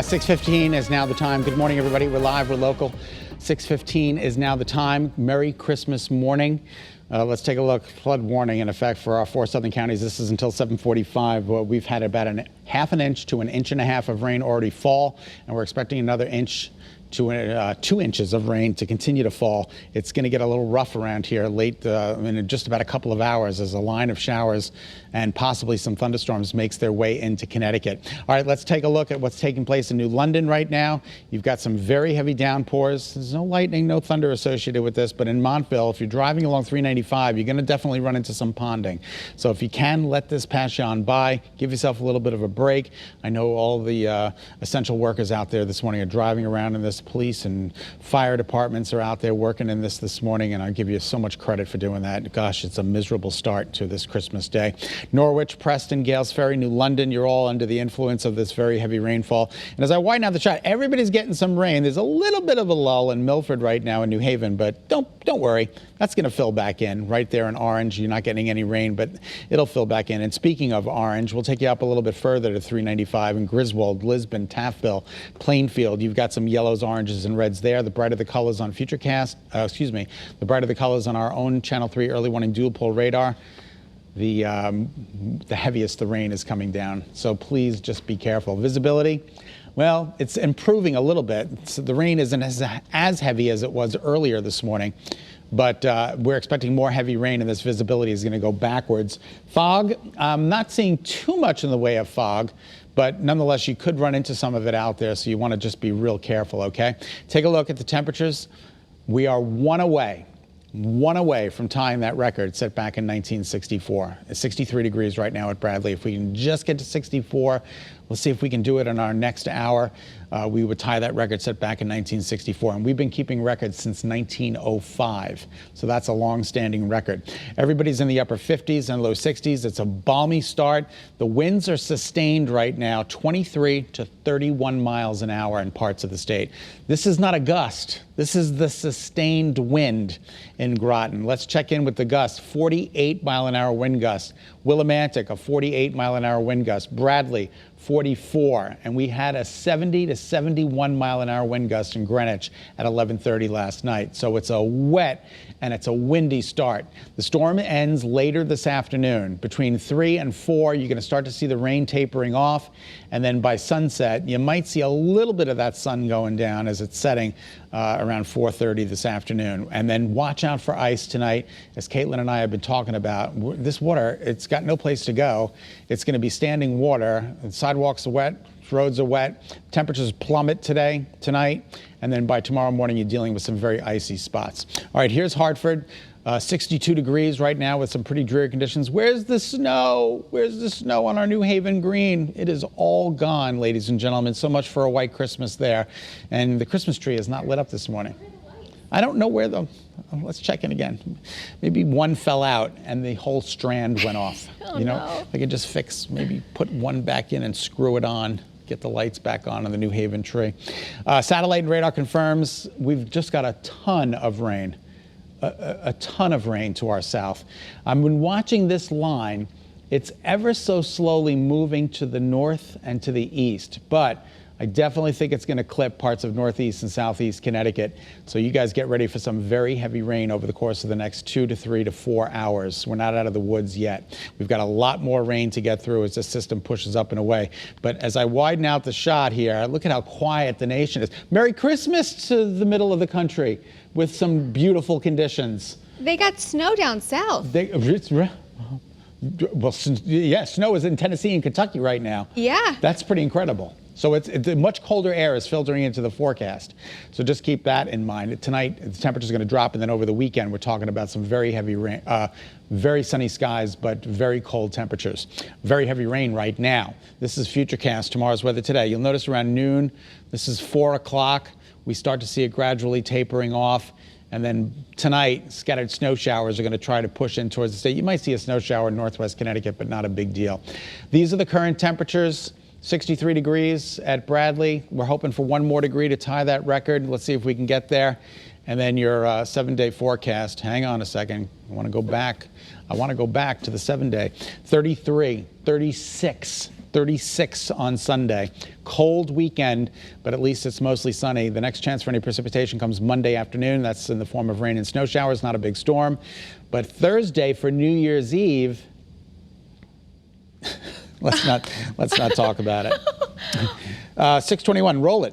6:15 is now the time. Good morning, everybody. We're live, we're local. 6:15 is now the time. Merry Christmas morning. Let's take a look. Flood warning in effect for our 4 southern counties. This is until 7:45. We've had about half an inch to an inch and a half of rain already fall, and we're expecting another inch to 2 inches of rain to continue to fall. It's going to get a little rough around here late in just about a couple of hours as a line of showers and possibly some thunderstorms makes their way into Connecticut. All right, let's take a look at what's taking place in New London right now. You've got some very heavy downpours. There's no lightning, no thunder associated with this, but in Montville, if you're driving along 395, you're going to definitely run into some ponding. So if you can, let this pass you on by. Give yourself a little bit of a break. I know all the essential workers out there this morning are driving around in this. Police and fire departments are out there working in this morning, and I give you so much credit for doing that. Gosh, it's a miserable start to this Christmas day. Norwich, Preston, Gales Ferry, New London, you're all under the influence of this very heavy rainfall. And as I widen out the shot, everybody's getting some rain. There's a little bit of a lull in Milford right now in New Haven, but don't worry. That's going to fill back in right there in Orange. You're not getting any rain, but it'll fill back in. And speaking of Orange, we'll take you up a little bit further to 395 in Griswold, Lisbon, Taftville, Plainfield. You've got some yellows, oranges, and reds there. The brighter the colors on Futurecast, the brighter the colors on our own Channel 3 early warning dual pole radar, the heaviest the rain is coming down. So please just be careful. Visibility, well, it's improving a little bit. So the rain isn't as heavy as it was earlier this morning, but we're expecting more heavy rain, and this visibility is going to go backwards. Fog, I'm not seeing too much in the way of fog, but nonetheless, you could run into some of it out there, so you want to just be real careful, okay? Take a look at the temperatures. We are one away from tying that record set back in 1964. It's 63 degrees right now at Bradley. If we can just get to 64, we'll see if we can do it in our next hour. We would tie that record set back in 1964, and we've been keeping records since 1905. So that's a long-standing record. Everybody's in the upper 50s and low 60s. It's a balmy start. The winds are sustained right now, 23 to 31 miles an hour in parts of the state. This is not a gust. This is the sustained wind in Groton. Let's check in with the gust. 48-mile-an-hour wind gust. Willimantic, a 48-mile-an-hour wind gust. Bradley, 44. And we had a 70 to 71-mile-an-hour wind gust in Greenwich at 11:30 last night. So it's a wet and it's a windy start. The storm ends later this afternoon. Between 3 and 4, you're going to start to see the rain tapering off. And then by sunset, you might see a little bit of that sun going down as it's setting around 4:30 this afternoon. And then watch out for ice tonight. As Caitlin and I have been talking about, this water, it's got no place to go. It's going to be standing water. The sidewalks are wet. Roads are wet. Temperatures plummet tonight, and then by tomorrow morning, you're dealing with some very icy spots. All right, here's Hartford. 62 degrees right now with some pretty dreary conditions. Where's the snow? Where's the snow on our New Haven green? It is all gone, ladies and gentlemen. So much for a white Christmas there. And the Christmas tree is not lit up this morning. I don't know where let's check in again. Maybe one fell out and the whole strand went off. No. I could just maybe put one back in and screw it on. Get the lights back on the New Haven tree. Satellite and radar confirms we've just got a ton of rain. A ton of rain to our south. I've been watching this line. It's ever so slowly moving to the north and to the east, but I definitely think it's going to clip parts of northeast and southeast Connecticut. So you guys get ready for some very heavy rain over the course of the next 2 to 3 to 4 hours. We're not out of the woods yet. We've got a lot more rain to get through as the system pushes up and away. But as I widen out the shot here, look at how quiet the nation is. Merry Christmas to the middle of the country with some beautiful conditions. They got snow down south. Well, yeah, snow is in Tennessee and Kentucky right now. Yeah. That's pretty incredible. So it's much colder air is filtering into the forecast. So just keep that in mind. Tonight, the temperature is going to drop, and then over the weekend, we're talking about some very heavy rain, very sunny skies, but very cold temperatures. Very heavy rain right now. This is Futurecast, tomorrow's weather today. You'll notice around noon, this is 4 o'clock. We start to see it gradually tapering off. And then tonight, scattered snow showers are going to try to push in towards the state. You might see a snow shower in northwest Connecticut, but not a big deal. These are the current temperatures. 63 degrees at Bradley. We're hoping for one more degree to tie that record. Let's see if we can get there. And then your 7-day forecast, hang on a second, I want to go back. I want to go back to the 7-day. 33, 36. 36 on Sunday. Cold weekend, but at least it's mostly sunny. The next chance for any precipitation comes Monday afternoon. That's in the form of rain and snow showers, not a big storm. But Thursday for New Year's Eve, let's not talk about it. 621, roll it.